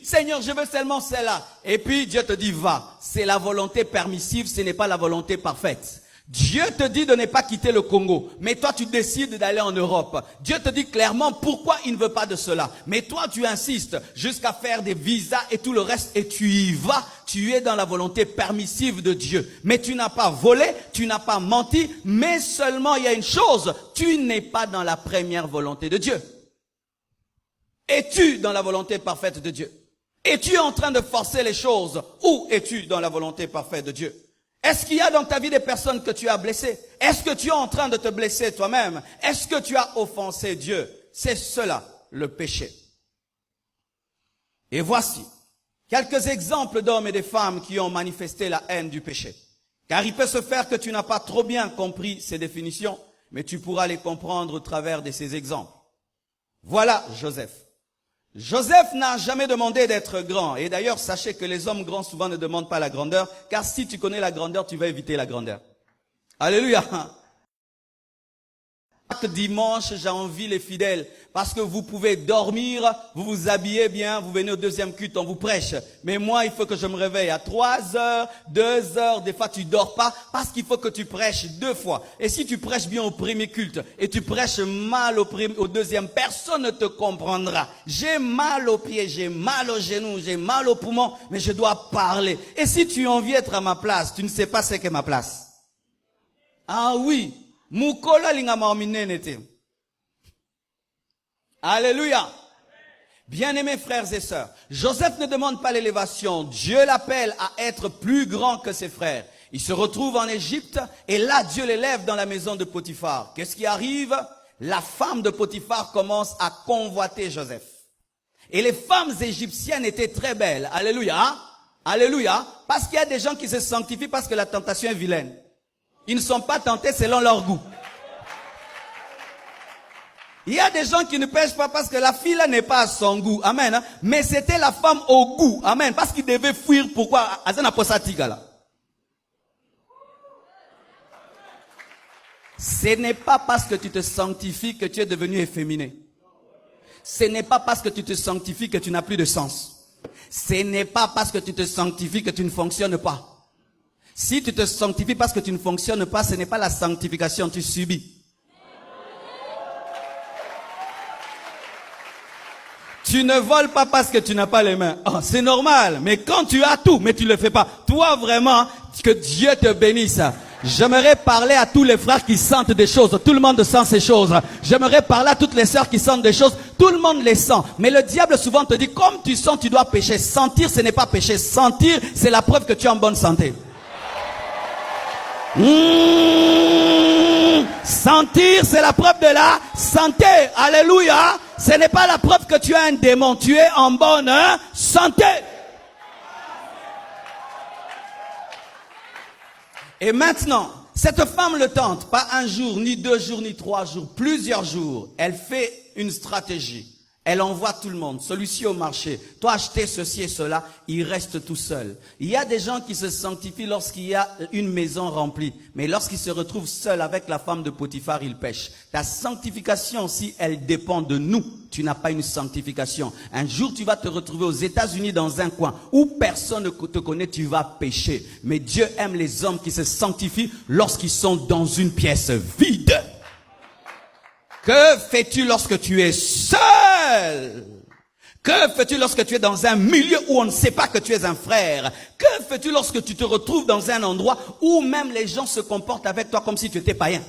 Seigneur, je veux seulement cela. Et puis Dieu te dit, va. C'est la volonté permissive, ce n'est pas la volonté parfaite. Dieu te dit de ne pas quitter le Congo, mais toi tu décides d'aller en Europe. Dieu te dit clairement pourquoi il ne veut pas de cela. Mais toi tu insistes jusqu'à faire des visas et tout le reste et tu y vas. Tu es dans la volonté permissive de Dieu. Mais tu n'as pas volé, tu n'as pas menti, mais seulement il y a une chose, tu n'es pas dans la première volonté de Dieu. Es-tu dans la volonté parfaite de Dieu? Es-tu en train de forcer les choses ou es-tu dans la volonté parfaite de Dieu? Est-ce qu'il y a dans ta vie des personnes que tu as blessées? Est-ce que tu es en train de te blesser toi-même? Est-ce que tu as offensé Dieu? C'est cela, le péché. Et voici quelques exemples d'hommes et de femmes qui ont manifesté la haine du péché. Car il peut se faire que tu n'as pas trop bien compris ces définitions, mais tu pourras les comprendre au travers de ces exemples. Voilà Joseph. Joseph n'a jamais demandé d'être grand. Et d'ailleurs, sachez que les hommes grands souvent ne demandent pas la grandeur, car si tu connais la grandeur, tu vas éviter la grandeur. Alléluia. Chaque dimanche, j'envie les fidèles, parce que vous pouvez dormir, vous vous habillez bien, vous venez au deuxième culte, on vous prêche. Mais moi, il faut que je me réveille à 3 heures, 2 heures, des fois tu dors pas, parce qu'il faut que tu prêches 2 fois. Et si tu prêches bien au premier culte, et tu prêches mal au deuxième, personne ne te comprendra. J'ai mal aux pieds, j'ai mal aux genoux, j'ai mal aux poumons, mais je dois parler. Et si tu as envie d'être à ma place, tu ne sais pas ce qu'est ma place. Ah oui. Alléluia. Bien-aimés frères et sœurs, Joseph ne demande pas l'élévation. Dieu l'appelle à être plus grand que ses frères. Il se retrouve en Égypte et là Dieu l'élève dans la maison de Potiphar. Qu'est-ce qui arrive? La femme de Potiphar commence à convoiter Joseph. Et les femmes égyptiennes étaient très belles. Alléluia. Alléluia. Parce qu'il y a des gens qui se sanctifient parce que la tentation est vilaine. Ils ne sont pas tentés selon leur goût. Il y a des gens qui ne pêchent pas parce que la fille là n'est pas à son goût. Amen. Mais c'était la femme au goût. Amen. Parce qu'il devait fuir. Pourquoi? Ce n'est pas parce que tu te sanctifies que tu es devenu efféminé. Ce n'est pas parce que tu te sanctifies que tu n'as plus de sens. Ce n'est pas parce que tu te sanctifies que tu ne fonctionnes pas. Si tu te sanctifies parce que tu ne fonctionnes pas, ce n'est pas la sanctification, tu subis. Tu ne voles pas parce que tu n'as pas les mains. Oh, c'est normal, mais quand tu as tout, mais tu ne le fais pas. Toi vraiment, que Dieu te bénisse. J'aimerais parler à tous les frères qui sentent des choses. Tout le monde sent ces choses. J'aimerais parler à toutes les sœurs qui sentent des choses. Tout le monde les sent. Mais le diable souvent te dit, comme tu sens, tu dois pécher. Sentir, ce n'est pas pécher. Sentir, c'est la preuve que tu es en bonne santé. Sentir, c'est la preuve de la santé. Alléluia. Ce n'est pas la preuve que tu as un démon. Tu es en bonne santé. Et maintenant, cette femme le tente. Pas un jour, ni 2 jours, ni 3 jours. Plusieurs jours. Elle fait une stratégie. Elle envoie tout le monde, celui-ci au marché. Toi, acheter ceci et cela, il reste tout seul. Il y a des gens qui se sanctifient lorsqu'il y a une maison remplie. Mais lorsqu'ils se retrouvent seuls avec la femme de Potiphar, ils pêchent. Ta sanctification, si elle dépend de nous, tu n'as pas une sanctification. Un jour, tu vas te retrouver aux États-Unis dans un coin où personne ne te connaît, tu vas pécher. Mais Dieu aime les hommes qui se sanctifient lorsqu'ils sont dans une pièce vide. Que fais-tu lorsque tu es seul? Que fais-tu lorsque tu es dans un milieu où on ne sait pas que tu es un frère? Que fais-tu lorsque tu te retrouves dans un endroit où même les gens se comportent avec toi comme si tu étais païen?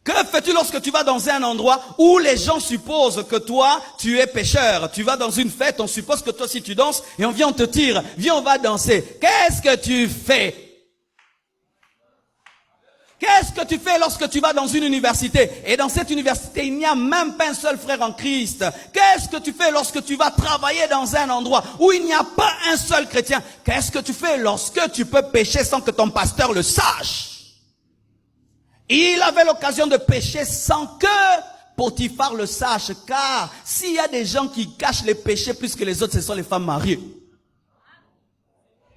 Que fais-tu lorsque tu vas dans un endroit où les gens supposent que toi, tu es pécheur? Tu vas dans une fête, on suppose que toi aussi tu danses et on vient te dire, viens on va danser. Qu'est-ce que tu fais? Qu'est-ce que tu fais lorsque tu vas dans une université? Et dans cette université, il n'y a même pas un seul frère en Christ. Qu'est-ce que tu fais lorsque tu vas travailler dans un endroit où il n'y a pas un seul chrétien? Qu'est-ce que tu fais lorsque tu peux pécher sans que ton pasteur le sache? Il avait l'occasion de pécher sans que Potiphar le sache. Car s'il y a des gens qui cachent les péchés plus que les autres, ce sont les femmes mariées.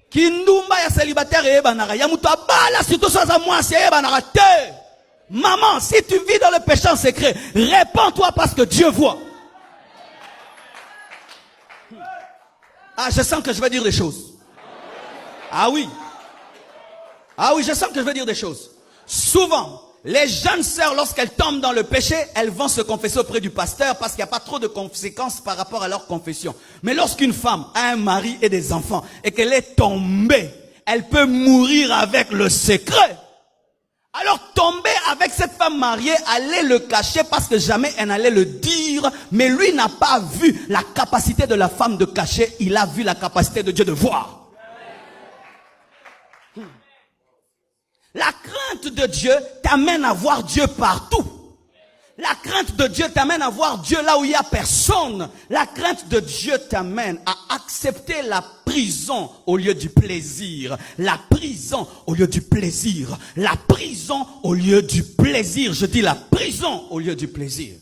Kindumba ya célibataire ebanara ya mutu abala surtout sans moi si ebanara te. Maman, si tu vis dans le péché en secret, répands-toi parce que Dieu voit. Ah, je sens que je vais dire des choses. Ah oui. Ah oui, je sens que je vais dire des choses. Souvent, les jeunes sœurs, lorsqu'elles tombent dans le péché, elles vont se confesser auprès du pasteur parce qu'il n'y a pas trop de conséquences par rapport à leur confession. Mais lorsqu'une femme a un mari et des enfants et qu'elle est tombée, elle peut mourir avec le secret. Alors tomber avec cette femme mariée, allait le cacher parce que jamais elle n'allait le dire. Mais lui n'a pas vu la capacité de la femme de cacher, il a vu la capacité de Dieu de voir. La crainte de Dieu t'amène à voir Dieu partout. La crainte de Dieu t'amène à voir Dieu là où il n'y a personne. La crainte de Dieu t'amène à accepter la prison au lieu du plaisir. La prison au lieu du plaisir. La prison au lieu du plaisir. Je dis la prison au lieu du plaisir.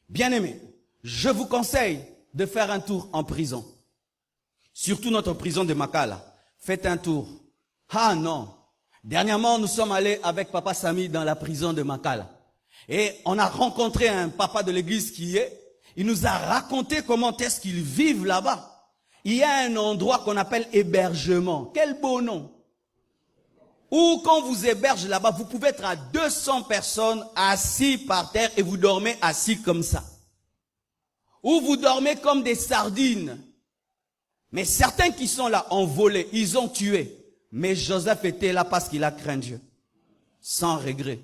Bien-aimés, je vous conseille de faire un tour en prison. Surtout notre prison de Makala. Faites un tour. Ah non. Dernièrement, nous sommes allés avec Papa Samy dans la prison de Makala. Et on a rencontré un papa de l'église qui y est. Il nous a raconté comment est-ce qu'ils vivent là-bas. Il y a un endroit qu'on appelle hébergement. Quel beau nom. Ou quand vous héberge là-bas, vous pouvez être à 200 personnes assis par terre et vous dormez assis comme ça. Ou vous dormez comme des sardines. Mais certains qui sont là ont volé, ils ont tué. Mais Joseph était là parce qu'il a craint Dieu. Sans regret.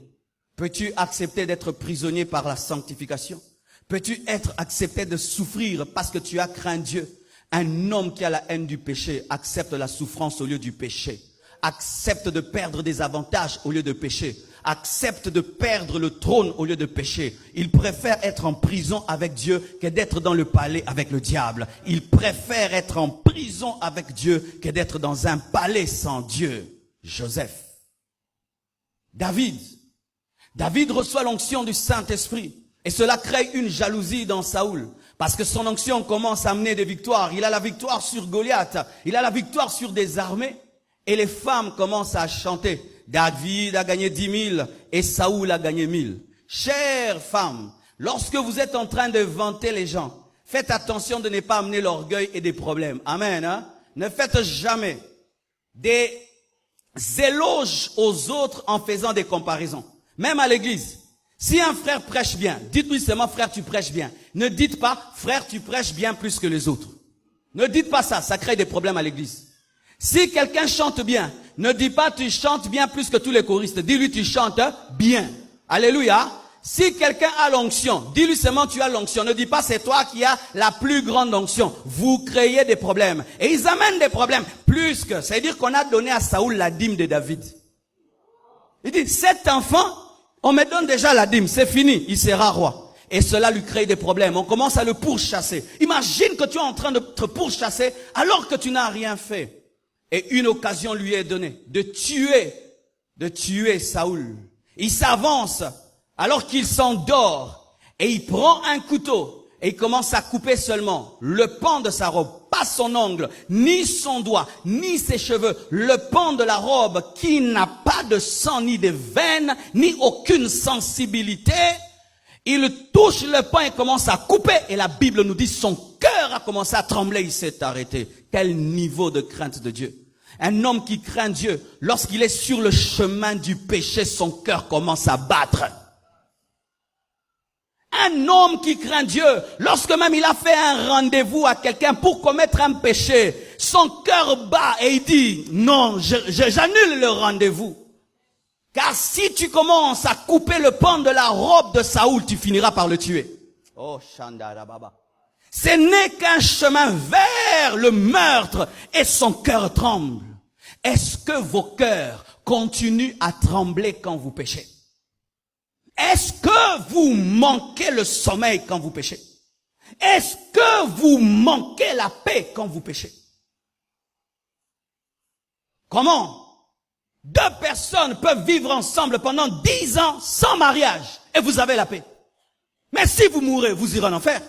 Peux-tu accepter d'être prisonnier par la sanctification? Peux-tu accepter de souffrir parce que tu as craint Dieu? Un homme qui a la haine du péché accepte la souffrance au lieu du péché. Accepte de perdre des avantages au lieu de pécher. Accepte de perdre le trône au lieu de pécher. Il préfère être en prison avec Dieu que d'être dans le palais avec le diable. Il préfère être en prison avec Dieu que d'être dans un palais sans Dieu. Joseph. David reçoit l'onction du Saint-Esprit. Et cela crée une jalousie dans Saoul. Parce que son onction commence à amener des victoires. Il a la victoire sur Goliath. Il a la victoire sur des armées. Et les femmes commencent à chanter. David a gagné 10 000 et Saoul a gagné 1000. Chères femmes, lorsque vous êtes en train de vanter les gens, faites attention de ne pas amener l'orgueil et des problèmes. Amen. Hein? Ne faites jamais des éloges aux autres en faisant des comparaisons. Même à l'église. Si un frère prêche bien, dites-lui seulement frère tu prêches bien. Ne dites pas frère tu prêches bien plus que les autres. Ne dites pas ça, ça crée des problèmes à l'église. Si quelqu'un chante bien, ne dis pas tu chantes bien plus que tous les choristes. Dis-lui tu chantes bien. Alléluia. Si quelqu'un a l'onction, dis-lui seulement tu as l'onction. Ne dis pas c'est toi qui as la plus grande onction. Vous créez des problèmes. Et ils amènent des problèmes. Plus que, c'est-à-dire qu'on a donné à Saoul la dîme de David. Il dit, cet enfant, on me donne déjà la dîme, c'est fini, il sera roi. Et cela lui crée des problèmes. On commence à le pourchasser. Imagine que tu es en train de te pourchasser alors que tu n'as rien fait. Et une occasion lui est donnée de tuer Saoul. Il s'avance alors qu'il s'endort et il prend un couteau et il commence à couper seulement le pan de sa robe, pas son ongle, ni son doigt, ni ses cheveux, le pan de la robe qui n'a pas de sang, ni de veines, ni aucune sensibilité. Il touche le pan et commence à couper et la Bible nous dit son cœur a commencé à trembler, il s'est arrêté. Quel niveau de crainte de Dieu. Un homme qui craint Dieu, lorsqu'il est sur le chemin du péché, son cœur commence à battre. Un homme qui craint Dieu, lorsque même il a fait un rendez-vous à quelqu'un pour commettre un péché, son cœur bat et il dit, non, j'annule le rendez-vous. Car si tu commences à couper le pan de la robe de Saoul, tu finiras par le tuer. Oh, Shandara Baba. Ce n'est qu'un chemin vers le meurtre et son cœur tremble. Est-ce que vos cœurs continuent à trembler quand vous péchez? Est-ce que vous manquez le sommeil quand vous péchez? Est-ce que vous manquez la paix quand vous péchez? Comment 2 personnes peuvent vivre ensemble pendant 10 ans sans mariage et vous avez la paix? Mais si vous mourrez, vous irez en enfer.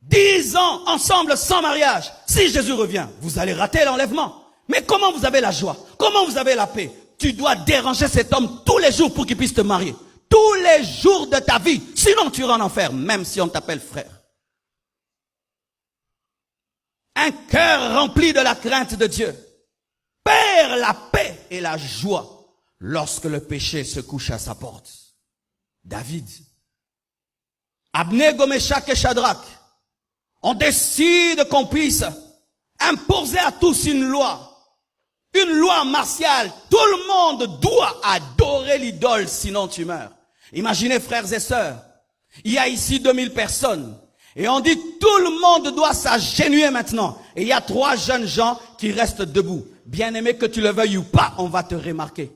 10 ans ensemble sans mariage. Si Jésus revient, vous allez rater l'enlèvement. Mais comment vous avez la joie? Comment vous avez la paix? Tu dois déranger cet homme tous les jours pour qu'il puisse te marier. Tous tous les jours de ta vie. Sinon, tu iras en enfer, même si on t'appelle frère. Un cœur rempli de la crainte de Dieu perd la paix et la joie lorsque le péché se couche à sa porte. David, Abnego, Meshach et Shadrach, on décide qu'on puisse imposer à tous une loi martiale. Tout le monde doit adorer l'idole, sinon tu meurs. Imaginez, frères et sœurs, il y a ici 2000 personnes. Et on dit tout le monde doit s'agenouiller maintenant. Et il y a 3 jeunes gens qui restent debout. Bien aimé, que tu le veuilles ou pas, on va te remarquer.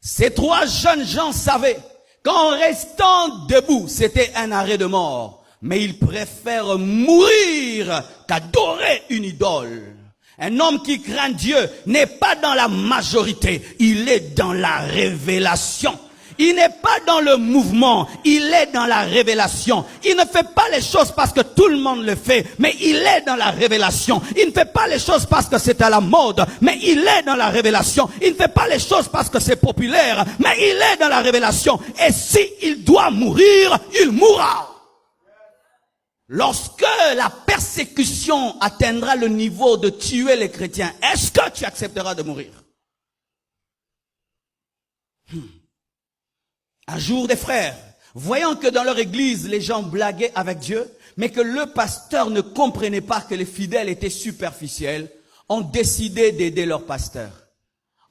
Ces 3 jeunes gens savaient qu'en restant debout, c'était un arrêt de mort. Mais ils préfèrent mourir qu'adorer une idole. Un homme qui craint Dieu n'est pas dans la majorité, il est dans la révélation. Il n'est pas dans le mouvement, il est dans la révélation. Il ne fait pas les choses parce que tout le monde le fait, mais il est dans la révélation. Il ne fait pas les choses parce que c'est à la mode, mais il est dans la révélation. Il ne fait pas les choses parce que c'est populaire, mais il est dans la révélation. Et s'il doit mourir, il mourra. Lorsque la persécution atteindra le niveau de tuer les chrétiens, est-ce que tu accepteras de mourir? Un jour, des frères, voyant que dans leur église, les gens blaguaient avec Dieu, mais que le pasteur ne comprenait pas que les fidèles étaient superficiels, ont décidé d'aider leur pasteur.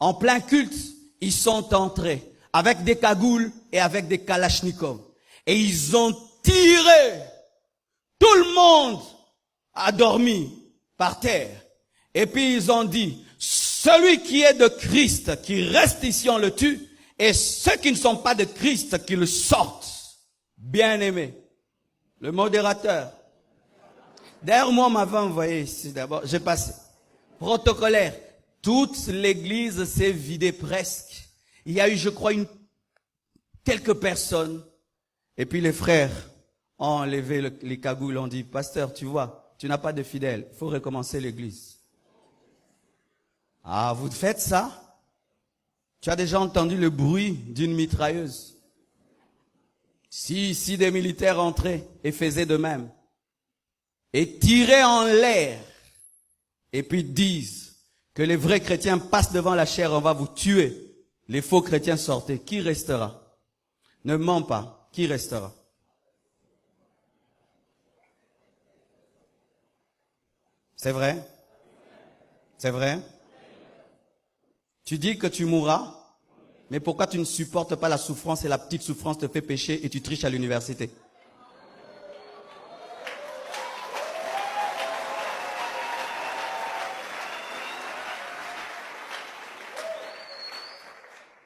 En plein culte, ils sont entrés avec des cagoules et avec des kalachnikovs. Et ils ont tiré. Tout le monde a dormi par terre. Et puis ils ont dit, celui qui est de Christ, qui reste ici, on le tue. Et ceux qui ne sont pas de Christ, qui le sortent. Bien-aimé. Le modérateur. D'ailleurs, moi, on m'avait envoyé ici d'abord. J'ai passé. Protocolaire. Toute l'église s'est vidée presque. Il y a eu, je crois, quelques personnes. Et puis les frères ont enlevé les cagoules. On dit, pasteur, tu vois, tu n'as pas de fidèles. Il faut recommencer l'église. Ah, vous faites ça? Tu as déjà entendu le bruit d'une mitrailleuse? Si des militaires entraient et faisaient de même, et tiraient en l'air, et puis disent que les vrais chrétiens passent devant la chair, on va vous tuer. Les faux chrétiens sortaient. Qui restera? Ne mens pas. Qui restera? C'est vrai? C'est vrai? Tu dis que tu mourras, mais pourquoi tu ne supportes pas la souffrance et la petite souffrance te fait pécher et tu triches à l'université?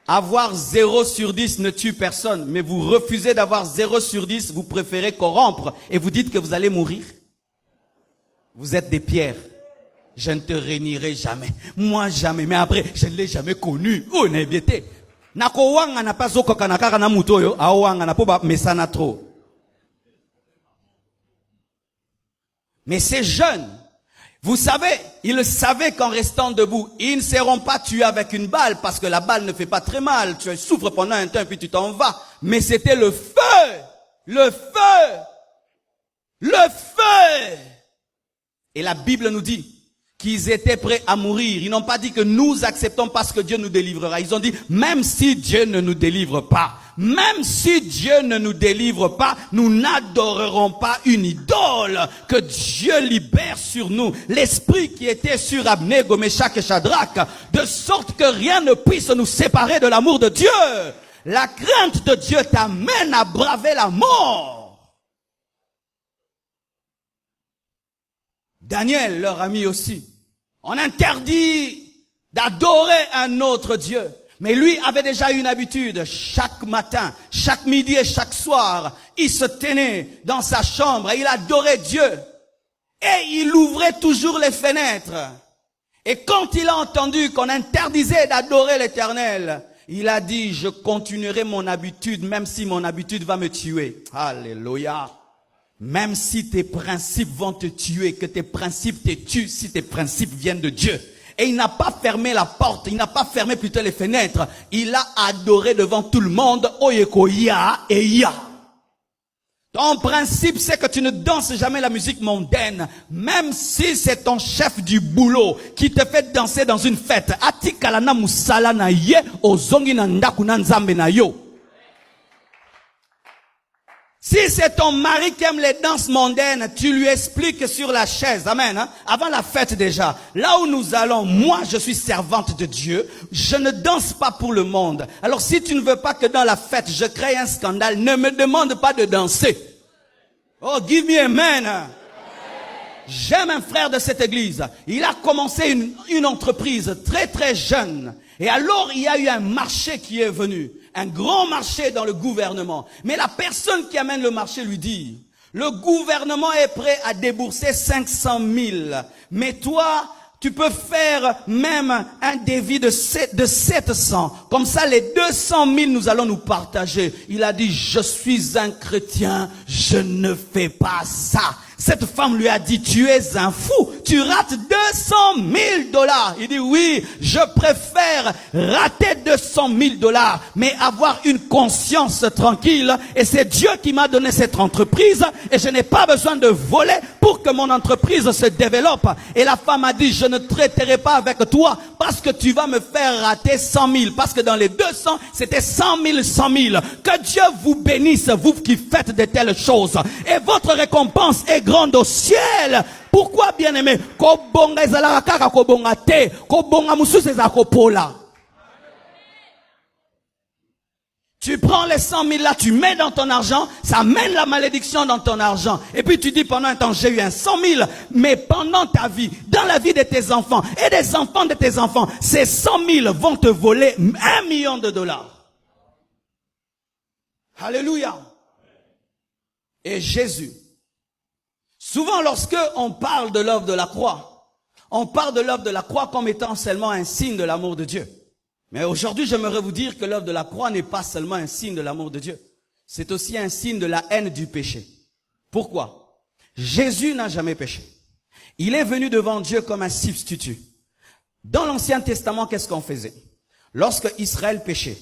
Avoir 0 sur 10 ne tue personne, mais vous refusez d'avoir 0 sur 10, vous préférez corrompre et vous dites que vous allez mourir. Vous êtes des pierres. Je ne te réunirai jamais. Moi, jamais. Mais après, je ne l'ai jamais connu. Oh, n'éviez-t-il. Nako wanga na pas zoko kanakara na mutoyo. Awanga na poba mesana trop. Mais ces jeunes, vous savez, ils savaient qu'en restant debout, ils ne seront pas tués avec une balle parce que la balle ne fait pas très mal. Tu souffres pendant un temps et puis tu t'en vas. Mais c'était le feu. Le feu. Le feu. Et la Bible nous dit qu'ils étaient prêts à mourir. Ils n'ont pas dit que nous acceptons parce que Dieu nous délivrera. Ils ont dit, même si Dieu ne nous délivre pas, même si Dieu ne nous délivre pas, nous n'adorerons pas une idole. Que Dieu libère sur nous l'esprit qui était sur Abnego, Meshach et Shadrach, de sorte que rien ne puisse nous séparer de l'amour de Dieu. La crainte de Dieu t'amène à braver la mort. Daniel, leur ami aussi. On interdit d'adorer un autre Dieu. Mais lui avait déjà une habitude. Chaque matin, chaque midi et chaque soir, il se tenait dans sa chambre et il adorait Dieu. Et il ouvrait toujours les fenêtres. Et quand il a entendu qu'on interdisait d'adorer l'Éternel, il a dit, je continuerai mon habitude, même si mon habitude va me tuer. Alléluia. Même si tes principes vont te tuer, que tes principes te tuent, si tes principes viennent de Dieu. Et il n'a pas fermé la porte, il n'a pas fermé plutôt les fenêtres. Il a adoré devant tout le monde. Oyeko ya et ya. Ton principe, c'est que tu ne danses jamais la musique mondaine, même si c'est ton chef du boulot qui te fait danser dans une fête. Atikalana musala na ye, ozongi na ndaku na nzambe na yo. Si c'est ton mari qui aime les danses mondaines, tu lui expliques sur la chaise, amen, hein, avant la fête déjà. Là où nous allons, moi je suis servante de Dieu, je ne danse pas pour le monde. Alors si tu ne veux pas que dans la fête je crée un scandale, ne me demande pas de danser. Oh, give me amen. J'aime un frère de cette église. Il a commencé une entreprise très très jeune. Et alors il y a eu un marché qui est venu. Un grand marché dans le gouvernement. Mais la personne qui amène le marché lui dit, le gouvernement est prêt à débourser 500 000. Mais toi, tu peux faire même un devis de 700. Comme ça, les 200 000, nous allons nous partager. Il a dit, je suis un chrétien, je ne fais pas ça. Cette femme lui a dit, tu es un fou, tu rates 200 000 $. Il dit, oui, je préfère rater 200 000 $, mais avoir une conscience tranquille. Et c'est Dieu qui m'a donné cette entreprise, et je n'ai pas besoin de voler pour que mon entreprise se développe. Et la femme a dit, je ne traiterai pas avec toi, parce que tu vas me faire rater 100 000. Parce que dans les 200, c'était 100 000, 100 000. Que Dieu vous bénisse, vous qui faites de telles choses. Et votre récompense est grande au ciel. Pourquoi, bien-aimé? Tu prends les 100 000 là, tu mets dans ton argent, ça mène la malédiction dans ton argent. Et puis tu dis pendant un temps, j'ai eu un 100 000, mais pendant ta vie, dans la vie de tes enfants et des enfants de tes enfants, ces 100 000 vont te voler 1 million de $. Alléluia. Et Jésus, souvent lorsque on parle de l'œuvre de la croix, on parle de l'œuvre de la croix comme étant seulement un signe de l'amour de Dieu. Mais aujourd'hui, j'aimerais vous dire que l'œuvre de la croix n'est pas seulement un signe de l'amour de Dieu. C'est aussi un signe de la haine du péché. Pourquoi? Jésus n'a jamais péché. Il est venu devant Dieu comme un substitut. Dans l'Ancien Testament, qu'est-ce qu'on faisait? Lorsque Israël péchait,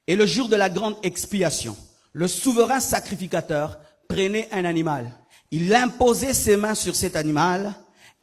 et le jour de la grande expiation, le souverain sacrificateur prenait un animal. Il imposait ses mains sur cet animal,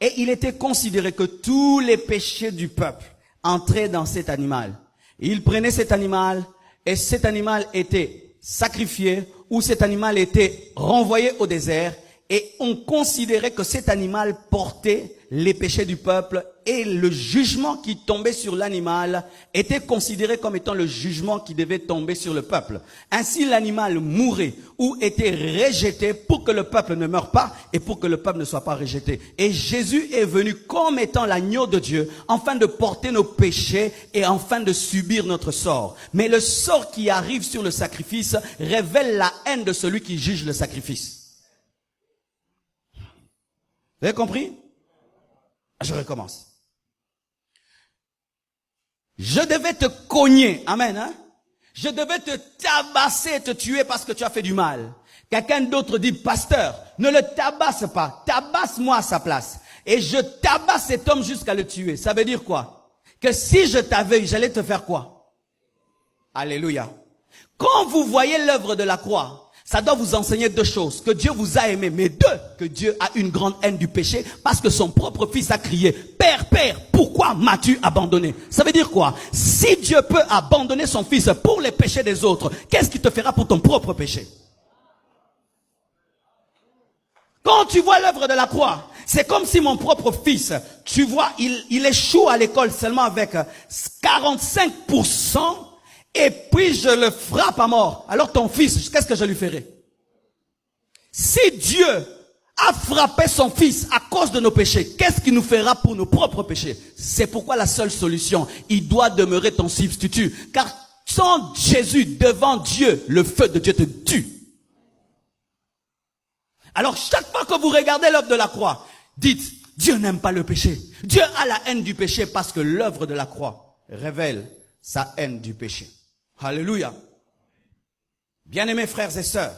et il était considéré que tous les péchés du peuple entraient dans cet animal. Il prenait cet animal et cet animal était sacrifié ou cet animal était renvoyé au désert et on considérait que cet animal portait les péchés du peuple et le jugement qui tombait sur l'animal était considéré comme étant le jugement qui devait tomber sur le peuple. Ainsi l'animal mourait ou était rejeté pour que le peuple ne meure pas et pour que le peuple ne soit pas rejeté. Et Jésus est venu comme étant l'agneau de Dieu afin de porter nos péchés et afin de subir notre sort. Mais le sort qui arrive sur le sacrifice révèle la haine de celui qui juge le sacrifice. Vous avez compris? Je recommence. Je devais te cogner, amen, hein? Je devais te tabasser, te tuer parce que tu as fait du mal. Quelqu'un d'autre dit, pasteur, ne le tabasse pas, tabasse-moi à sa place. Et je tabasse cet homme jusqu'à le tuer. Ça veut dire quoi? Que si je t'avais, j'allais te faire quoi? Alléluia. Quand vous voyez l'œuvre de la croix, ça doit vous enseigner deux choses. Que Dieu vous a aimé, mais deux, que Dieu a une grande haine du péché parce que son propre fils a crié, Père, Père, pourquoi m'as-tu abandonné? Ça veut dire quoi? Si Dieu peut abandonner son fils pour les péchés des autres, qu'est-ce qu'il te fera pour ton propre péché? Quand tu vois l'œuvre de la croix, c'est comme si mon propre fils, tu vois, il échoue à l'école seulement avec 45%. Et puis je le frappe à mort. Alors ton fils, qu'est-ce que je lui ferai? Si Dieu a frappé son fils à cause de nos péchés, qu'est-ce qu'il nous fera pour nos propres péchés? C'est pourquoi la seule solution, il doit demeurer ton substitut. Car sans Jésus, devant Dieu, le feu de Dieu te tue. Alors chaque fois que vous regardez l'œuvre de la croix, dites, Dieu n'aime pas le péché. Dieu a la haine du péché parce que l'œuvre de la croix révèle sa haine du péché. Alléluia. Bien-aimés frères et sœurs,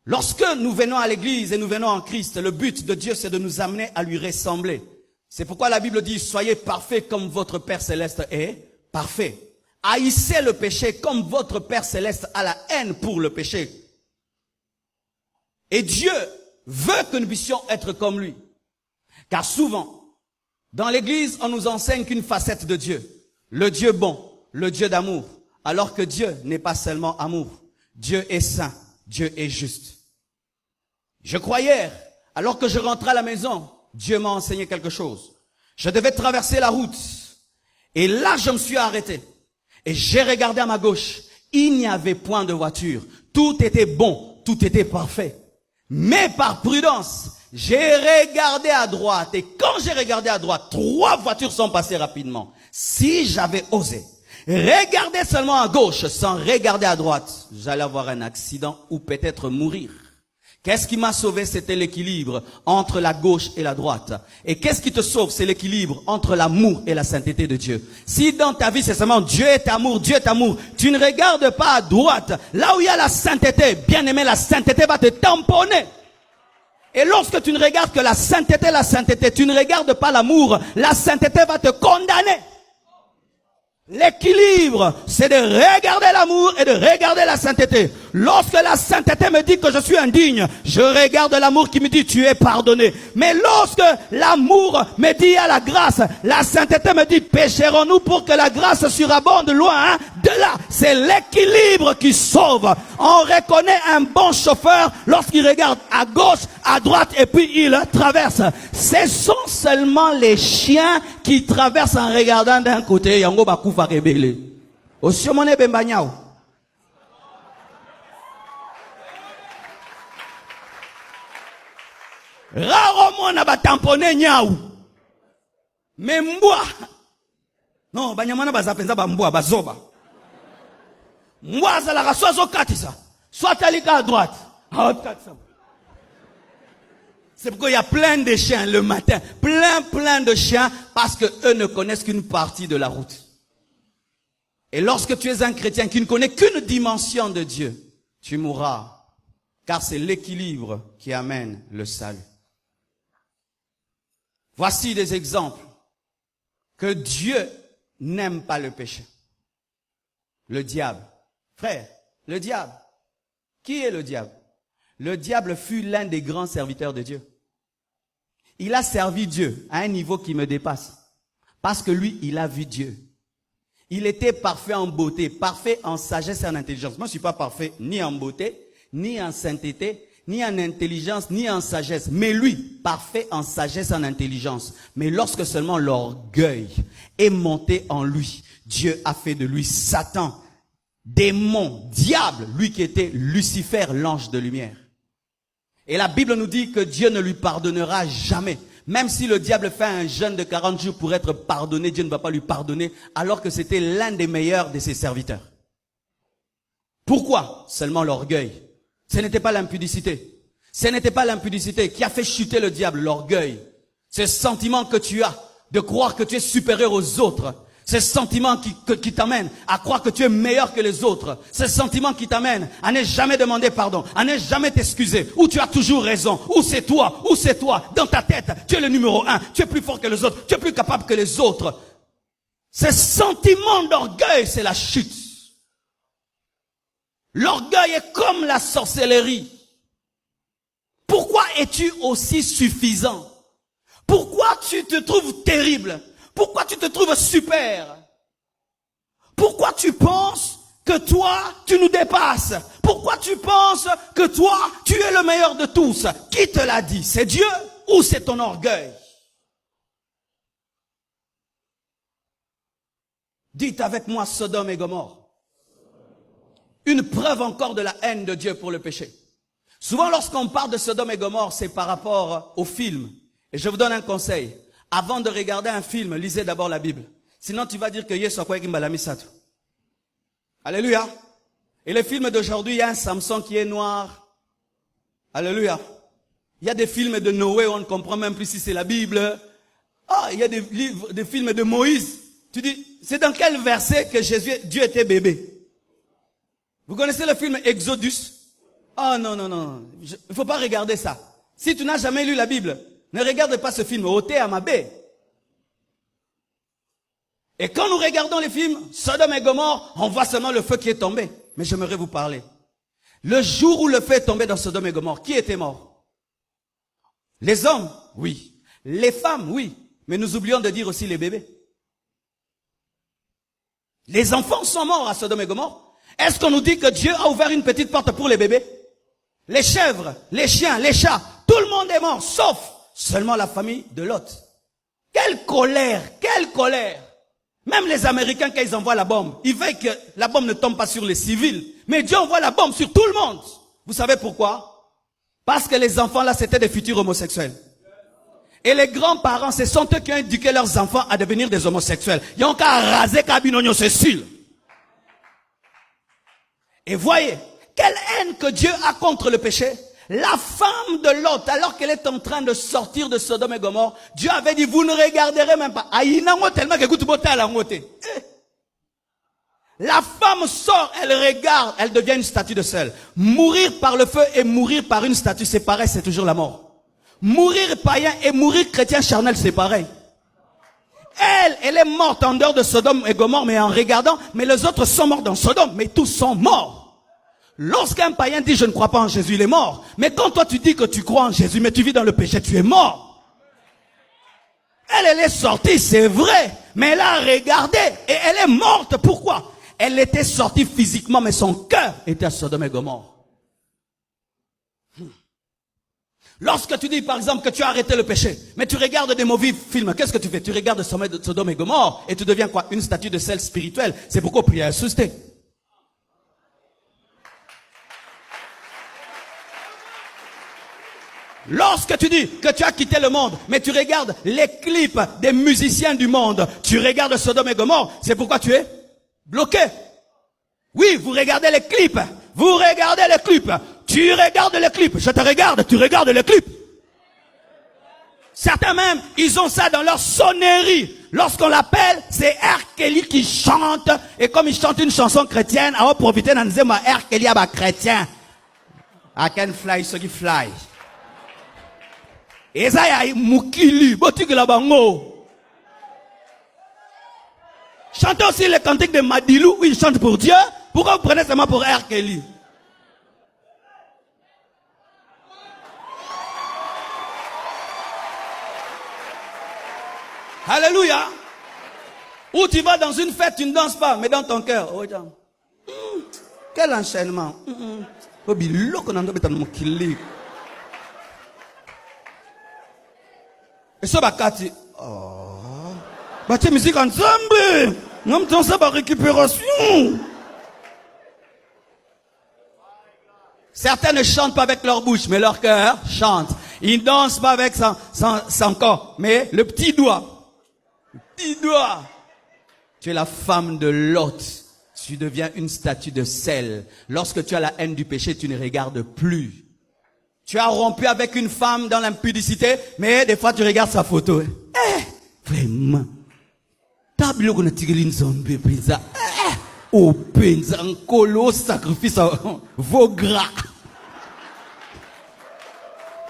lorsque nous venons à l'église et nous venons en Christ, le but de Dieu c'est de nous amener à lui ressembler. C'est pourquoi la Bible dit, soyez parfaits comme votre Père Céleste est parfait. Haïssez le péché comme votre Père Céleste a la haine pour le péché. Et Dieu veut que nous puissions être comme lui. Car souvent, dans l'église, on nous enseigne qu'une facette de Dieu. Le Dieu bon, le Dieu d'amour. Alors que Dieu n'est pas seulement amour. Dieu est saint, Dieu est juste. Je crois hier, alors que je rentrais à la maison, Dieu m'a enseigné quelque chose. Je devais traverser la route. Et là, je me suis arrêté. Et j'ai regardé à ma gauche. Il n'y avait point de voiture. Tout était bon, tout était parfait. Mais par prudence, j'ai regardé à droite. Et quand j'ai regardé à droite, 3 voitures sont passées rapidement. Si j'avais osé regarder seulement à gauche sans regarder à droite, j'allais avoir un accident ou peut-être mourir. Qu'est-ce qui m'a sauvé? C'était l'équilibre entre la gauche et la droite. Et qu'est-ce qui te sauve? C'est l'équilibre entre l'amour et la sainteté de Dieu. Si dans ta vie c'est seulement Dieu est amour, Dieu est amour, tu ne regardes pas à droite. Là où il y a la sainteté, bien aimé, la sainteté va te tamponner. Et lorsque tu ne regardes que la sainteté, tu ne regardes pas l'amour, la sainteté va te condamner. L'équilibre, c'est de regarder l'amour et de regarder la sainteté. Lorsque la sainteté me dit que je suis indigne, je regarde l'amour qui me dit tu es pardonné. Mais lorsque l'amour me dit à la grâce, la sainteté me dit pécherons-nous pour que la grâce surabonde loin de là. C'est l'équilibre qui sauve. On reconnaît un bon chauffeur lorsqu'il regarde à gauche, à droite et puis il traverse. Ce sont seulement les chiens qui traversent en regardant d'un côté. Yango bakufa rebele. Osiomone bembanyao. Rarement na batamponné nyau. Mais mbwa. Non, banyamana bazapenza bambwa bazoba. Mbwa zalaka soit katisa, soit talika à droite. C'est pourquoi il y a plein de chiens le matin, plein de chiens parce que eux ne connaissent qu'une partie de la route. Et lorsque tu es un chrétien qui ne connaît qu'une dimension de Dieu, tu mourras, car c'est l'équilibre qui amène le salut. Voici des exemples que Dieu n'aime pas le péché. Le diable. Frère, le diable. Qui est le diable? Le diable fut l'un des grands serviteurs de Dieu. Il a servi Dieu à un niveau qui me dépasse. Parce que lui, il a vu Dieu. Il était parfait en beauté, parfait en sagesse et en intelligence. Moi, je ne suis pas parfait ni en beauté, ni en sainteté, ni en intelligence, ni en sagesse. Mais lui, parfait en sagesse et en intelligence. Mais lorsque seulement l'orgueil est monté en lui, Dieu a fait de lui Satan, démon, diable, lui qui était Lucifer, l'ange de lumière. Et la Bible nous dit que Dieu ne lui pardonnera jamais. Même si le diable fait un jeûne de 40 jours pour être pardonné, Dieu ne va pas lui pardonner, alors que c'était l'un des meilleurs de ses serviteurs. Pourquoi? Seulement l'orgueil. Ce n'était pas l'impudicité. Ce n'était pas l'impudicité qui a fait chuter le diable, l'orgueil. Ce sentiment que tu as de croire que tu es supérieur aux autres. Ce sentiment qui t'amène à croire que tu es meilleur que les autres. Ce sentiment qui t'amène à ne jamais demander pardon, à ne jamais t'excuser. Ou tu as toujours raison, ou c'est toi. Dans ta tête, tu es le numéro 1. Tu es plus fort que les autres, tu es plus capable que les autres. Ce sentiment d'orgueil, c'est la chute. L'orgueil est comme la sorcellerie. Pourquoi es-tu aussi suffisant? Pourquoi tu te trouves terrible? Pourquoi tu te trouves super? Pourquoi tu penses que toi, tu nous dépasses? Pourquoi tu penses que toi, tu es le meilleur de tous? Qui te l'a dit? C'est Dieu ou c'est ton orgueil? Dites avec moi Sodome et Gomorrhe. Une preuve encore de la haine de Dieu pour le péché. Souvent lorsqu'on parle de Sodome et Gomorrhe, c'est par rapport au film. Et je vous donne un conseil. Avant de regarder un film, lisez d'abord la Bible. Sinon, tu vas dire que Yesu a Kimbalami Sato. Alléluia. Et les films d'aujourd'hui, il y a un Samson qui est noir. Alléluia. Il y a des films de Noé où on ne comprend même plus si c'est la Bible. Il y a des films de Moïse. Tu dis, c'est dans quel verset que Dieu était bébé? Vous connaissez le film Exodus? Non. Il ne faut pas regarder ça. Si tu n'as jamais lu la Bible, ne regarde pas ce film. Oté Amabé. Et quand nous regardons les films, Sodome et Gomorrhe, on voit seulement le feu qui est tombé. Mais j'aimerais vous parler. Le jour où le feu est tombé dans Sodome et Gomorrhe, qui était mort? Les hommes, oui. Les femmes, oui. Mais nous oublions de dire aussi les bébés. Les enfants sont morts à Sodome et Gomorrhe. Est-ce qu'on nous dit que Dieu a ouvert une petite porte pour les bébés? Les chèvres, les chiens, les chats, tout le monde est mort, sauf seulement la famille de Lot. Quelle colère, quelle colère! Même les Américains, quand ils envoient la bombe, ils veulent que la bombe ne tombe pas sur les civils. Mais Dieu envoie la bombe sur tout le monde. Vous savez pourquoi? Parce que les enfants là, c'était des futurs homosexuels. Et les grands-parents, ce sont eux qui ont éduqué leurs enfants à devenir des homosexuels. Ils ont qu'à raser Kabinonio, c'est sûr. Et voyez, quelle haine que Dieu a contre le péché. La femme de Lot, alors qu'elle est en train de sortir de Sodome et Gomorrhe, Dieu avait dit, vous ne regarderez même pas. La femme sort, elle regarde, elle devient une statue de sel. Mourir par le feu et mourir par une statue, c'est pareil, c'est toujours la mort. Mourir païen et mourir chrétien charnel, c'est pareil. Elle est morte en dehors de Sodome et Gomorrhe, mais en regardant, mais les autres sont morts dans Sodome, mais tous sont morts. Lorsqu'un païen dit je ne crois pas en Jésus, il est mort. Mais quand toi tu dis que tu crois en Jésus, mais tu vis dans le péché, tu es mort. Elle est sortie, c'est vrai, mais elle a regardé et elle est morte. Pourquoi? Elle était sortie physiquement, mais son cœur était à Sodome et Gomorrhe. Lorsque tu dis par exemple que tu as arrêté le péché, mais tu regardes des mauvais films, qu'est-ce que tu fais? Tu regardes Sodome et Gomorrhe et tu deviens quoi? Une statue de sel spirituel. C'est pourquoi prier à susciter. Lorsque tu dis que tu as quitté le monde, mais tu regardes les clips des musiciens du monde, tu regardes Sodome et Gomorrhe, c'est pourquoi tu es bloqué. Oui, vous regardez les clips, vous regardez les clips, tu regardes les clips, je te regarde, tu regardes les clips. Certains même, ils ont ça dans leur sonnerie. Lorsqu'on l'appelle, c'est R. Kelly qui chante, et comme il chante une chanson chrétienne, on va profiter d'en dire, R. Kelly a chrétien. I can fly, so you fly. Et ça y a Mukili, botique la bango. Chantez aussi les cantiques de Madilou où il chante pour Dieu. Pourquoi vous prenez seulement pour R. Kelly? Alléluia. Où tu vas dans une fête, tu ne danses pas, mais dans ton cœur. Oh, quel enchaînement. Et ça va Kati. Oh. Bah tu musique ensemble. Non, mais ça va récupération. Certains ne chantent pas avec leur bouche, mais leur cœur chante. Ils ne dansent pas avec son corps, mais le petit doigt. Le petit doigt. Tu es la femme de Lot. Tu deviens une statue de sel. Lorsque tu as la haine du péché, tu ne regardes plus. Tu as rompu avec une femme dans l'impudicité, mais des fois tu regardes sa photo. Vraiment. Tableau qu'on a tiré une zombie, pizza. Au pinza, un colo, sacrifice, vos gras.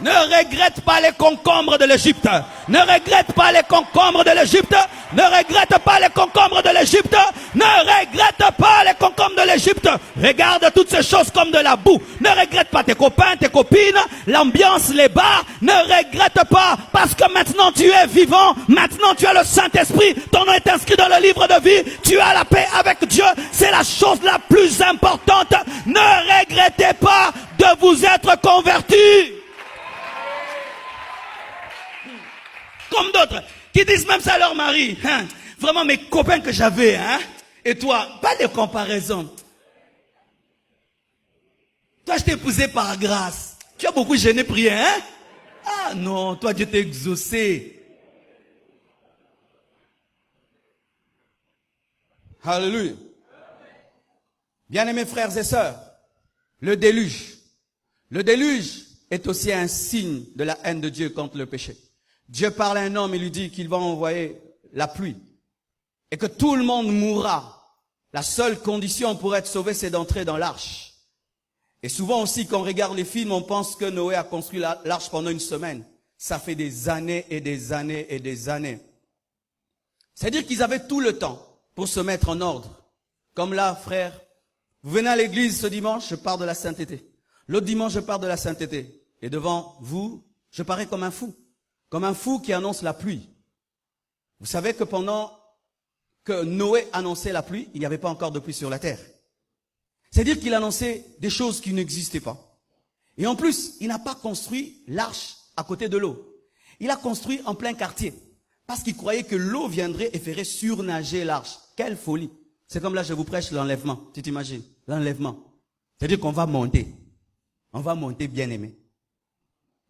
Ne regrette pas les concombres de l'Égypte. Ne regrette pas les concombres de l'Égypte. Ne regrette pas les concombres de l'Égypte. Ne regrette pas les concombres de l'Égypte. Regarde toutes ces choses comme de la boue. Ne regrette pas tes copains, tes copines, l'ambiance, les bars. Ne regrette pas parce que maintenant tu es vivant. Maintenant tu as le Saint-Esprit. Ton nom est inscrit dans le livre de vie. Tu as la paix avec Dieu. C'est la chose la plus importante. Ne regrettez pas de vous être convertis. Comme d'autres, qui disent même ça à leur mari. Hein? Vraiment mes copains que j'avais. Hein? Et toi, pas de comparaison. Toi, je t'ai épousé par grâce. Tu as beaucoup gêné, prié. Hein? Ah non, toi, Dieu t'a exaucé. Alléluia. Bien-aimés frères et sœurs, le déluge. Le déluge est aussi un signe de la haine de Dieu contre le péché. Dieu parle à un homme et lui dit qu'il va envoyer la pluie et que tout le monde mourra. La seule condition pour être sauvé, c'est d'entrer dans l'arche. Et souvent aussi, quand on regarde les films, on pense que Noé a construit l'arche pendant une semaine. Ça fait des années et des années et des années. C'est-à-dire qu'ils avaient tout le temps pour se mettre en ordre. Comme là, frère, vous venez à l'église ce dimanche, je pars de la sainteté. L'autre dimanche, je pars de la sainteté. Et devant vous, je parais comme un fou. Comme un fou qui annonce la pluie. Vous savez que pendant que Noé annonçait la pluie, il n'y avait pas encore de pluie sur la terre. C'est-à-dire qu'il annonçait des choses qui n'existaient pas. Et en plus, il n'a pas construit l'arche à côté de l'eau. Il a construit en plein quartier. Parce qu'il croyait que l'eau viendrait et ferait surnager l'arche. Quelle folie! C'est comme là, je vous prêche l'enlèvement. Tu t'imagines? L'enlèvement. C'est-à-dire qu'on va monter. On va monter, bien aimé.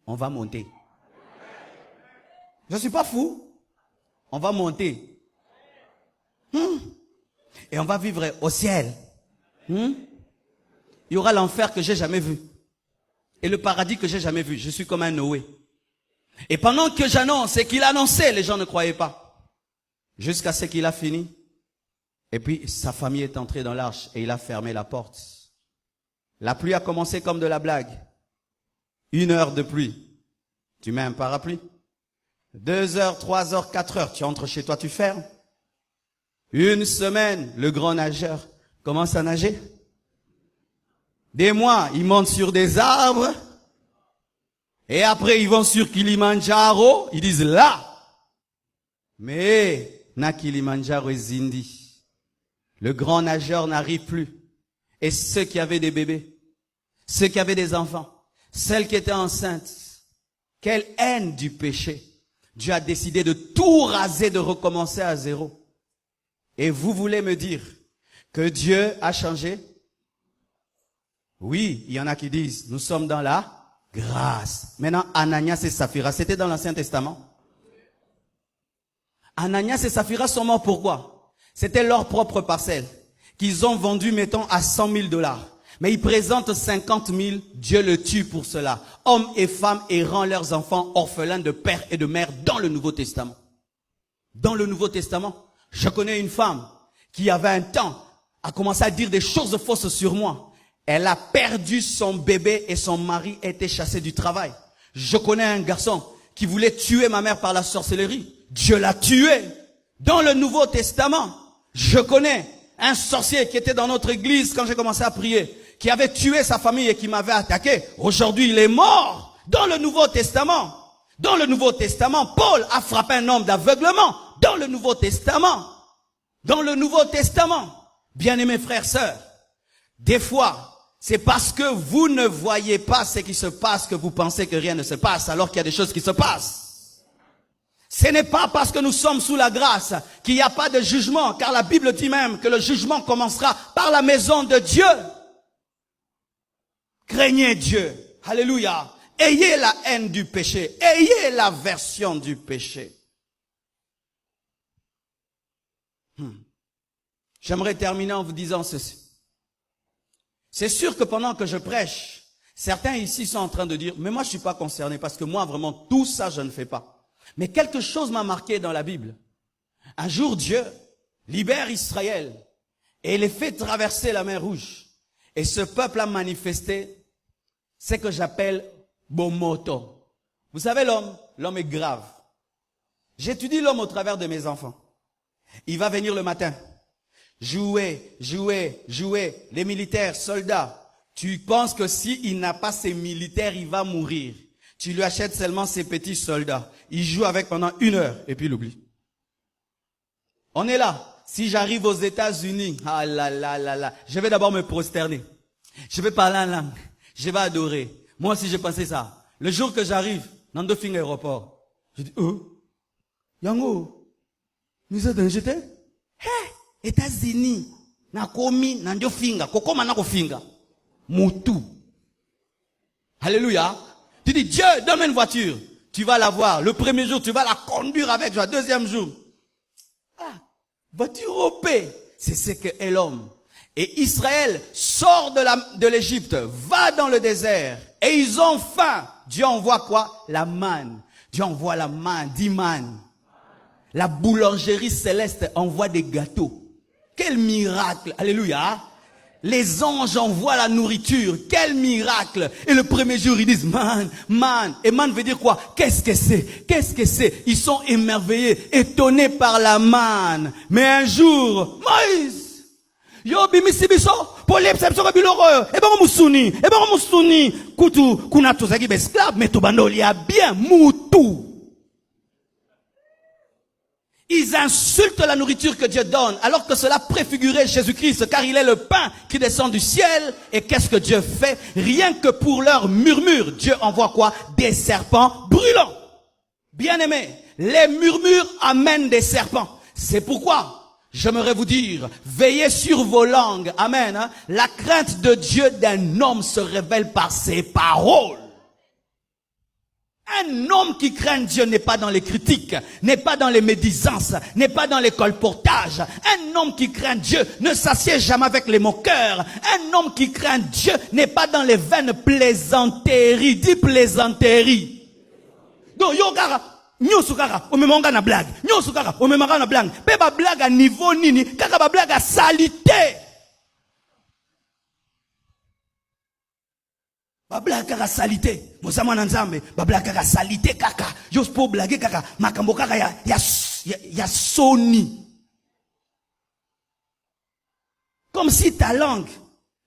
On va monter. Je ne suis pas fou. On va monter. Et on va vivre au ciel. Il y aura l'enfer que j'ai jamais vu. Et le paradis que j'ai jamais vu. Je suis comme un Noé. Et pendant que j'annonce et qu'il annonçait, les gens ne croyaient pas. Jusqu'à ce qu'il a fini. Et puis sa famille est entrée dans l'arche et il a fermé la porte. La pluie a commencé comme de la blague. 1 heure de pluie. Tu mets un parapluie. 2 heures, 3 heures, 4 heures. Tu entres chez toi, tu fermes. 1 semaine, le grand nageur commence à nager. Des mois, il monte sur des arbres. Et après, ils vont sur Kilimanjaro. Ils disent là. Mais, na Kilimanjaro est Zindi. Le grand nageur n'arrive plus. Et ceux qui avaient des bébés, ceux qui avaient des enfants, celles qui étaient enceintes, quelle haine du péché. Dieu a décidé de tout raser, de recommencer à zéro. Et vous voulez me dire que Dieu a changé? Oui, il y en a qui disent, nous sommes dans la grâce. Maintenant, Ananias et Saphira, c'était dans l'Ancien Testament. Ananias et Saphira sont morts pourquoi? C'était leur propre parcelle qu'ils ont vendue, mettons, à 100 000 $. Mais ils présentent 50 000, Dieu le tue pour cela. Hommes et femmes errant leurs enfants orphelins de père et de mère dans le Nouveau Testament. Dans le Nouveau Testament, je connais une femme qui avait un temps a commencé à dire des choses fausses sur moi. Elle a perdu son bébé et son mari était chassé du travail. Je connais un garçon qui voulait tuer ma mère par la sorcellerie. Dieu l'a tué. Dans le Nouveau Testament, je connais un sorcier qui était dans notre église quand j'ai commencé à prier, qui avait tué sa famille et qui m'avait attaqué. Aujourd'hui, il est mort. Dans le Nouveau Testament. Dans le Nouveau Testament, Paul a frappé un homme d'aveuglement. Dans le Nouveau Testament. Dans le Nouveau Testament. Bien-aimés frères, sœurs, des fois, c'est parce que vous ne voyez pas ce qui se passe que vous pensez que rien ne se passe alors qu'il y a des choses qui se passent. Ce n'est pas parce que nous sommes sous la grâce qu'il n'y a pas de jugement, car la Bible dit même que le jugement commencera par la maison de Dieu. Craignez Dieu. Alléluia. Ayez la haine du péché. Ayez l'aversion du péché. J'aimerais terminer en vous disant ceci. C'est sûr que pendant que je prêche, certains ici sont en train de dire, mais moi je suis pas concerné parce que moi vraiment tout ça je ne fais pas. Mais quelque chose m'a marqué dans la Bible. Un jour, Dieu libère Israël et les fait traverser la mer Rouge. Et ce peuple a manifesté ce que j'appelle Bomoto. Vous savez l'homme est grave. J'étudie l'homme au travers de mes enfants. Il va venir le matin. Jouer. Les militaires, soldats. Tu penses que s'il n'a pas ses militaires, il va mourir. Tu lui achètes seulement ses petits soldats. Il joue avec pendant 1 heure et puis il oublie. On est là. Si j'arrive aux États-Unis, ah là là là là, je vais d'abord me prosterner. Je vais parler en langue. Je vais adorer. Moi aussi, j'ai pensé ça. Le jour que j'arrive, dans le fin aéroport, je dis, Yango, nous êtes j'étais? Hé, États-Unis, nakomi, nanjo finga, kokoma nako finga. Moutou. Alléluia. Tu dis, Dieu, donne-moi une voiture. Tu vas la voir. Le premier jour, tu vas la conduire avec joie. Deuxième jour. Voiture au paix. C'est ce qu'est l'homme. Et Israël sort de l'Égypte, va dans le désert. Et ils ont faim. Dieu envoie quoi? La manne. Dieu envoie la manne, 10 mannes. La boulangerie céleste envoie des gâteaux. Quel miracle. Alléluia. Les anges envoient la nourriture. Quel miracle! Et le premier jour, ils disent, man. Et man veut dire quoi? Qu'est-ce que c'est? Qu'est-ce que c'est? Ils sont émerveillés, étonnés par la manne. Mais un jour, Moïse, yo bimisi biso, polep sepso kabiloro, on musuni, kutu, kuna tozaki esclave, mais tobando lia bien, moutou. Ils insultent la nourriture que Dieu donne, alors que cela préfigurait Jésus-Christ, car il est le pain qui descend du ciel. Et qu'est-ce que Dieu fait? Rien que pour leur murmure, Dieu envoie quoi? Des serpents brûlants. Bien-aimés, les murmures amènent des serpents. C'est pourquoi j'aimerais vous dire, veillez sur vos langues. Amen. Hein? La crainte de Dieu d'un homme se révèle par ses paroles. Un homme qui craint Dieu n'est pas dans les critiques, n'est pas dans les médisances, n'est pas dans les colportages. Un homme qui craint Dieu ne s'assied jamais avec les moqueurs. Un homme qui craint Dieu n'est pas dans les vaines plaisanteries. Dis plaisanteries. Donc, yo kara, nyosu kara, omemanga na blague. Nyosu kara, omemanga na blague. Pe ba blague à niveau nini, kaka ba blague à salité. Ba blague kaka salité. Mozama na nzambe, ba blague kaka salité kaka. Jos po blague kaka, makambo kaka ya soni. Comme si ta langue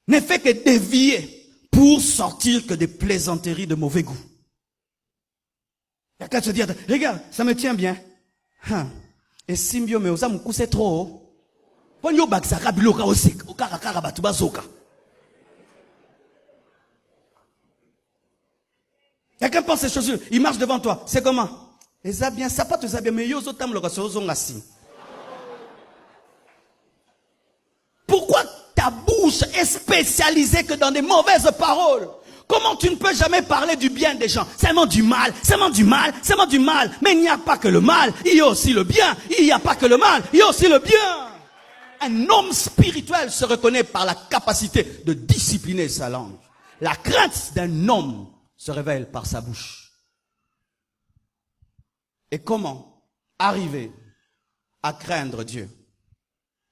ne fait que dévier pour sortir que des plaisanteries de mauvais goût. Il y a qu'à se dire, regarde, ça me tient bien. Et Simbio me osa moukou c'est trop. Ponyo baksaka biloka osek, okara kara batuba zoka. Quelqu'un pense ces choses, il marche devant toi. C'est comment? Les bien, ça pas tous bien, mais yo zotam le rassi. Pourquoi ta bouche est spécialisée que dans des mauvaises paroles? Comment tu ne peux jamais parler du bien des gens? Seulement du mal, seulement du mal, seulement du mal. Mais il n'y a pas que le mal, il y a aussi le bien. Il n'y a pas que le mal, il y a aussi le bien. Un homme spirituel se reconnaît par la capacité de discipliner sa langue. La crainte d'un homme se révèle par sa bouche. Et comment arriver à craindre Dieu?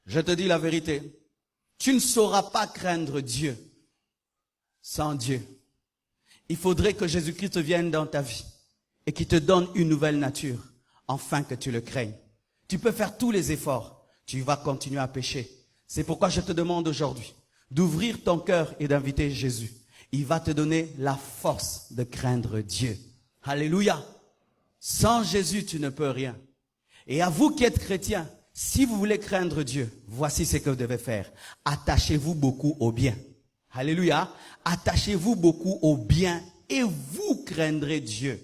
Je te dis la vérité, tu ne sauras pas craindre Dieu sans Dieu. Il faudrait que Jésus-Christ vienne dans ta vie et qu'il te donne une nouvelle nature, afin que tu le craignes. Tu peux faire tous les efforts, tu vas continuer à pécher. C'est pourquoi je te demande aujourd'hui d'ouvrir ton cœur et d'inviter Jésus. Il va te donner la force de craindre Dieu. Alléluia. Sans Jésus, tu ne peux rien. Et à vous qui êtes chrétiens, si vous voulez craindre Dieu, voici ce que vous devez faire. Attachez-vous beaucoup au bien. Alléluia. Attachez-vous beaucoup au bien et vous craindrez Dieu.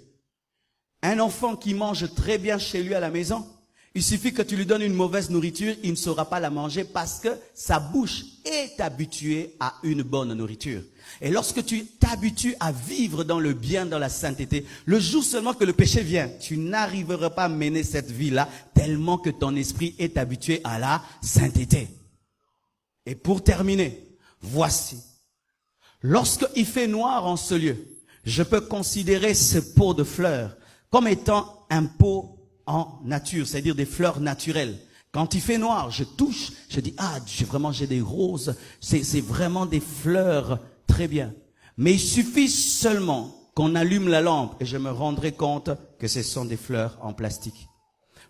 Un enfant qui mange très bien chez lui à la maison, il suffit que tu lui donnes une mauvaise nourriture, il ne saura pas la manger parce que sa bouche est habituée à une bonne nourriture. Et lorsque tu t'habitues à vivre dans le bien, dans la sainteté, le jour seulement que le péché vient, tu n'arriveras pas à mener cette vie-là tellement que ton esprit est habitué à la sainteté. Et pour terminer, voici. Lorsqu'il fait noir en ce lieu, je peux considérer ce pot de fleurs comme étant un pot en nature, c'est-à-dire des fleurs naturelles. Quand il fait noir, je touche, je dis, j'ai des roses, c'est vraiment des fleurs, très bien. Mais il suffit seulement qu'on allume la lampe et je me rendrai compte que ce sont des fleurs en plastique.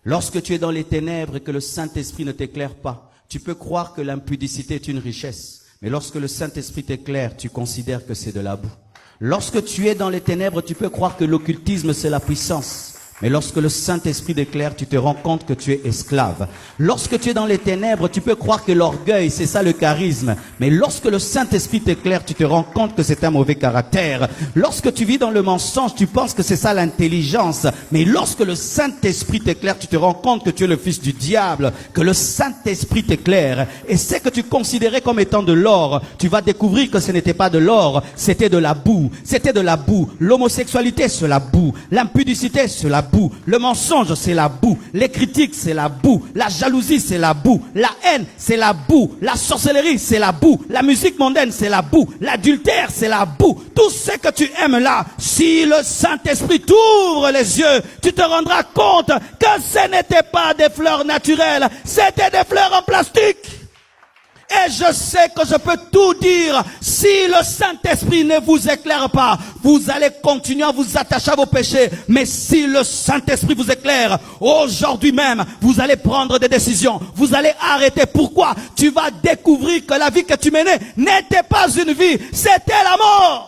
Lorsque tu es dans les ténèbres et que le Saint-Esprit ne t'éclaire pas, tu peux croire que l'impudicité est une richesse. Mais lorsque le Saint-Esprit t'éclaire, tu considères que c'est de la boue. Lorsque tu es dans les ténèbres, tu peux croire que l'occultisme c'est la puissance. Mais lorsque le Saint-Esprit t'éclaire, tu te rends compte que tu es esclave. Lorsque tu es dans les ténèbres, tu peux croire que l'orgueil, c'est ça le charisme. Mais lorsque le Saint-Esprit t'éclaire, tu te rends compte que c'est un mauvais caractère. Lorsque tu vis dans le mensonge, tu penses que c'est ça l'intelligence. Mais lorsque le Saint-Esprit t'éclaire, tu te rends compte que tu es le fils du diable. Que le Saint-Esprit t'éclaire. Et ce que tu considérais comme étant de l'or, tu vas découvrir que ce n'était pas de l'or, c'était de la boue. C'était de la boue. L'homosexualité, c'est la boue. L'impudicité, c'est la boue. Le mensonge, c'est la boue. Les critiques, c'est la boue. La jalousie, c'est la boue. La haine, c'est la boue. La sorcellerie, c'est la boue. La musique mondaine, c'est la boue. L'adultère, c'est la boue. Tout ce que tu aimes là, si le Saint-Esprit t'ouvre les yeux, tu te rendras compte que ce n'était pas des fleurs naturelles, c'était des fleurs en plastique. Et je sais que je peux tout dire. Si le Saint-Esprit ne vous éclaire pas, vous allez continuer à vous attacher à vos péchés. Mais si le Saint-Esprit vous éclaire, aujourd'hui même, vous allez prendre des décisions. Vous allez arrêter. Pourquoi? Tu vas découvrir que la vie que tu menais n'était pas une vie, c'était la mort.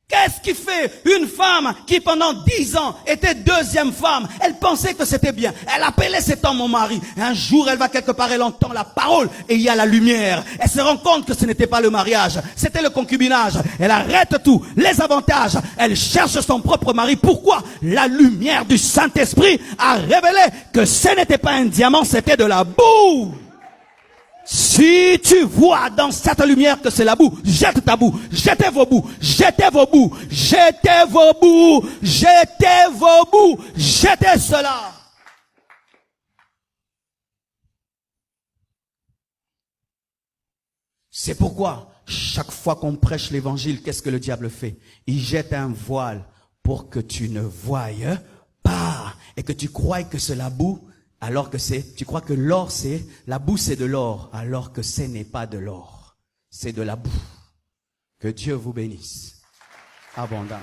Qu'est-ce qui fait une femme qui pendant 10 ans était deuxième femme? Elle pensait que c'était bien. Elle appelait cet homme mon mari. Un jour, elle va quelque part, elle entend la parole et il y a la lumière. Elle se rend compte que ce n'était pas le mariage, c'était le concubinage. Elle arrête tout, les avantages. Elle cherche son propre mari. Pourquoi? La lumière du Saint-Esprit a révélé que ce n'était pas un diamant, c'était de la boue. Si tu vois dans cette lumière que c'est la boue, jette ta boue, jetez vos boues, jetez vos boues, jetez vos boues, jetez vos boues, jetez cela. C'est pourquoi, chaque fois qu'on prêche l'évangile, qu'est-ce que le diable fait? Il jette un voile pour que tu ne voyes pas et que tu croies que c'est la boue. Alors que tu crois que l'or la boue c'est de l'or, alors que ce n'est pas de l'or, c'est de la boue. Que Dieu vous bénisse abondamment.